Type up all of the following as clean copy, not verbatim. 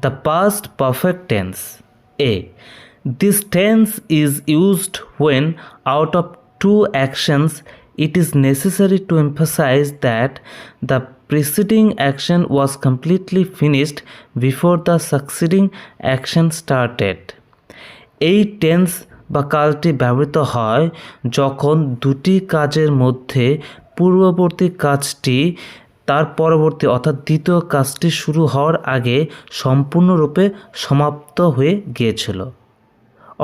The past perfect tense. A. This tense is used when out of two actions it is necessary to emphasize that the preceding action was completely finished before the succeeding action started. এই tense বা কালটি ব্যবহৃত হয় যখন দুটি কাজের মধ্যে পূর্ববর্তী কাজটি তার পরবর্তী অর্থাৎ দ্বিতীয় কাজটি শুরু হওয়ার আগে সম্পূর্ণরূপে সমাপ্ত হয়ে গিয়েছিল।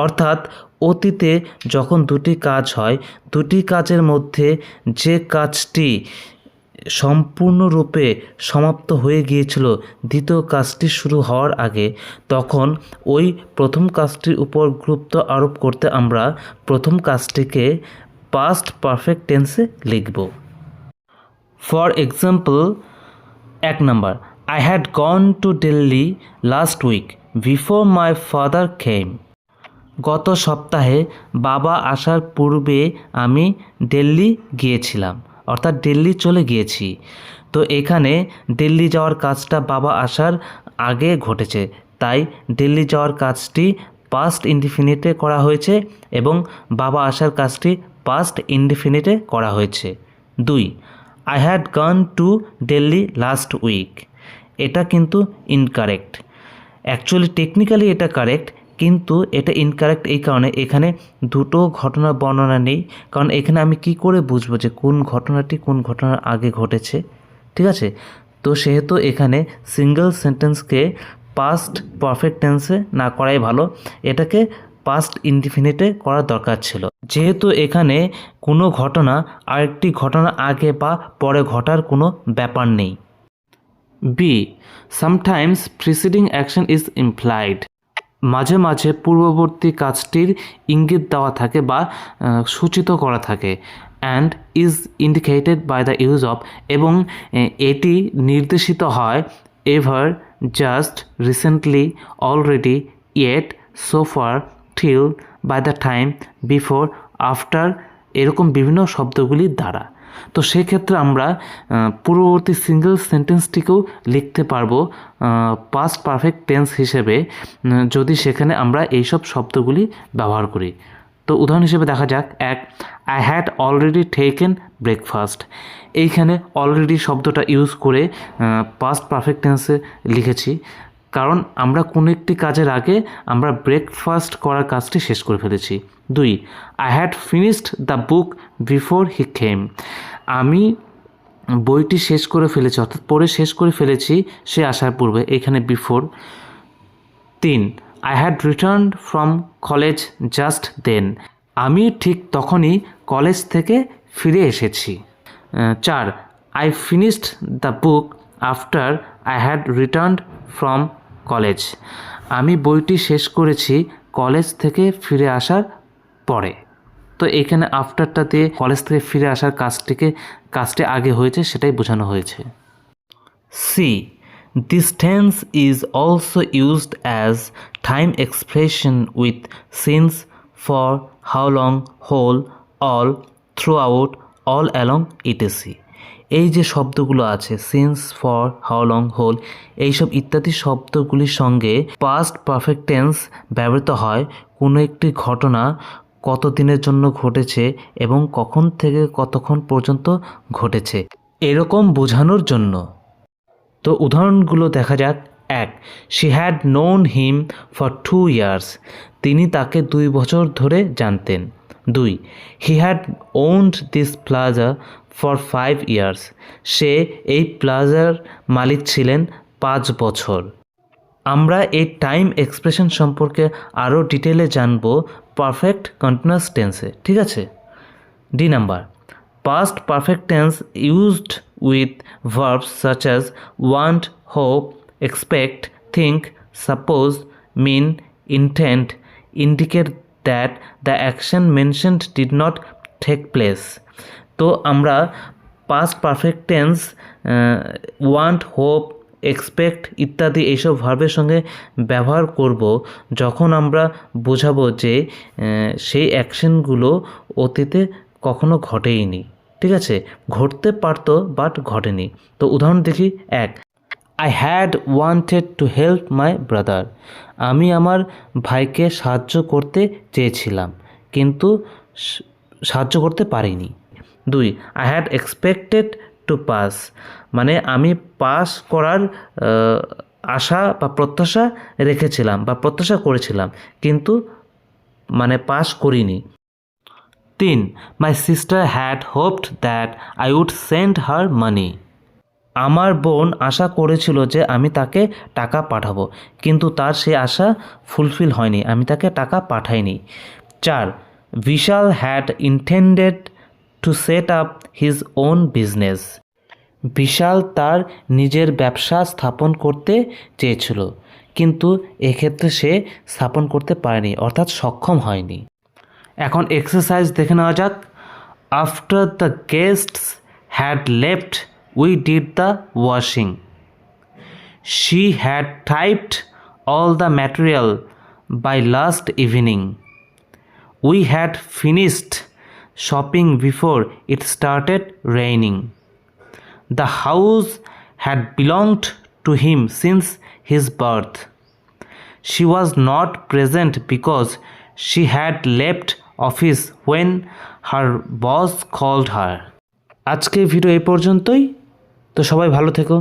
অর্থাৎ অতীতে যখন দুটি কাজ হয়, দুটি কাজের মধ্যে যে কাজটি সম্পূর্ণরূপে সমাপ্ত হয়ে গিয়েছিল দ্বিতীয় কাজটি শুরু হওয়ার আগে, তখন ওই প্রথম কাজটির উপর গুরুত্ব আরোপ করতে আমরা প্রথম কাজটিকে পাস্ট পারফেক্ট টেন্সে লিখব। For example, 1 number, I had gone to Delhi last week before my father came. গত সপ্তাহে বাবা আসার পূর্বে আমি দিল্লি গিয়েছিলাম, অর্থাৎ দিল্লি চলে গিয়েছি। তো এখানে দিল্লি যাওয়ার কাজটা বাবা আসার আগে ঘটেছে, তাই দিল্লি যাওয়ার কাজটি পাস্ট ইনডিফিনিটে করা হয়েছে এবং বাবা আসার কাজটি পাস্ট ইনডিফিনিটে করা হয়েছে। 2. I had gone to Delhi last week. এটা কিন্তু ইনকারেক্ট। অ্যাকচুয়ালি টেকনিক্যালি এটা কারেক্ট, কিন্তু এটা ইনকারেক্ট এই কারণে এখানে দুটো ঘটনা বর্ণনা নেই। কারণ এখানে আমি কি করে বুঝবো যে কোন ঘটনাটি কোন ঘটনার আগে ঘটেছে, ঠিক আছে? তো সেহেতু এখানে সিঙ্গেল সেন্টেন্সকে পাস্ট পারফেক্ট টেন্সে না করাই ভালো, এটাকে পাস্ট ইনডিফিনিটে করার দরকার ছিল, যেহেতু এখানে কোনো ঘটনা আরেকটি ঘটনা আগে বা পরে ঘটার কোনো ব্যাপার নেই। B. Sometimes preceding action is implied. মাঝে মাঝে পূর্ববর্তী কাজটির ইঙ্গিত দেওয়া থাকে বা সূচিত করা থাকে। And is indicated by the use of, এবং এটি নির্দেশিত হয় ever, just, recently, already, yet, so far, till, by the time, before, after, এরকম বিভিন্ন শব্দগুলির দ্বারা। তো সেক্ষেত্রে আমরা পূর্ববর্তী সিঙ্গেল সেন্টেন্সটিকেও লিখতে পারবো পাস্ট পারফেক্ট টেন্স হিসেবে, যদি সেখানে আমরা এইসব শব্দগুলি ব্যবহার করি। তো উদাহরণ হিসেবে দেখা যাক, 1. I had already taken breakfast. এইখানে অলরেডি শব্দটা ইউজ করে পাস্ট পারফেক্ট টেন্সে লিখেছি, কারণ আমরা কোনো একটি কাজের আগে আমরা ব্রেকফাস্ট করার কাজটি শেষ করে ফেলেছি। 2. I had finished the book before he came. আমি বইটি শেষ করে ফেলেছি, অর্থাৎ পড়ে শেষ করে ফেলেছি সে আসার পূর্বে, এখানে before. 3. I had returned from college just then. আমি ঠিক তখনই কলেজ থেকে ফিরে এসেছি। 4. I finished the book after I had returned from college. আমি বইটি শেষ করেছি কলেজ থেকে ফিরে আসার পরে। তো এখানে আফটারটা দিয়ে কলেজ থেকে ফিরে আসার কাজটি আগে হয়েছে সেটাই বোঝানো হয়েছে। C. This tense is also used as time expression with since, for, how long, whole, all, throughout, all along, etc. এই যে শব্দগুলো আছে since, for, how long, whole, এইসব ইত্যাদি শব্দগুলির সঙ্গে পাস্ট পারফেক্ট টেন্স ব্যবহৃত হয় কোনো একটি ঘটনা কত দিনের জন্য ঘটেছে এবং কখন থেকে কতক্ষণ পর্যন্ত ঘটেছে এরকম বোঝানোর জন্য। তো উদাহরণগুলো দেখা যাক। 1. She had known him for 2 years। তিনি তাকে 2 বছর ধরে জানতেন। 2. He had owned this plaza for 5 years। সে এই প্লাজার মালিক ছিলেন 5 বছর। আমরা এই টাইম এক্সপ্রেশন সম্পর্কে আরও ডিটেলে জানবো পারফেক্ট কন্টিনিউয়াস টেন্সে, ঠিক আছে? D number, past perfect tense used with verbs such as want, hope, expect, think, suppose, mean, intent indicate that the action mentioned did not take place. তো আমরা past perfect tense want, hope, expect ইত্যাদি এইসব ভার্বের সঙ্গে ব্যবহার করব যখন আমরা বোঝাবো যে সেই অ্যাকশনগুলো অতীতে কখনো ঘটেইনি, ঠিক আছে? ঘটতে পারতো বাট ঘটেনি। তো উদাহরণ দেখি। 1. I had wanted to help my brother. আমি আমার ভাইকে সাহায্য করতে চেয়েছিলাম কিন্তু সাহায্য করতে পারিনি। 2. I had expected to pass. মানে আমি পাস করার আশা বা প্রত্যাশা রেখেছিলাম বা প্রত্যাশা করেছিলাম কিন্তু মানে পাস করিনি। 3. My sister had hoped that I would send her money. আমার বোন আশা করেছিল যে আমি তাকে টাকা পাঠাবো কিন্তু তার সে আশা ফুলফিল হয়নি, আমি তাকে টাকা পাঠাইনি। 4. Vishal had intended to set up his own business. Vishal তার নিজের ব্যবসা স্থাপন করতে চেয়েছিল কিন্তু এক্ষেত্রে সে স্থাপন করতে পারেনি অর্থাৎ সক্ষম হয়নি। এখন এক্সারসাইজ দেখে নেওয়া যাক। After the guests had left we did the washing. She had typed all the material by last evening. We had finished shopping before it started raining. The house had belonged to him since his birth. She was not present because she had left office when her boss called her. আজকে video এই পর্যন্তই। তো সবাই ভালো থেকো।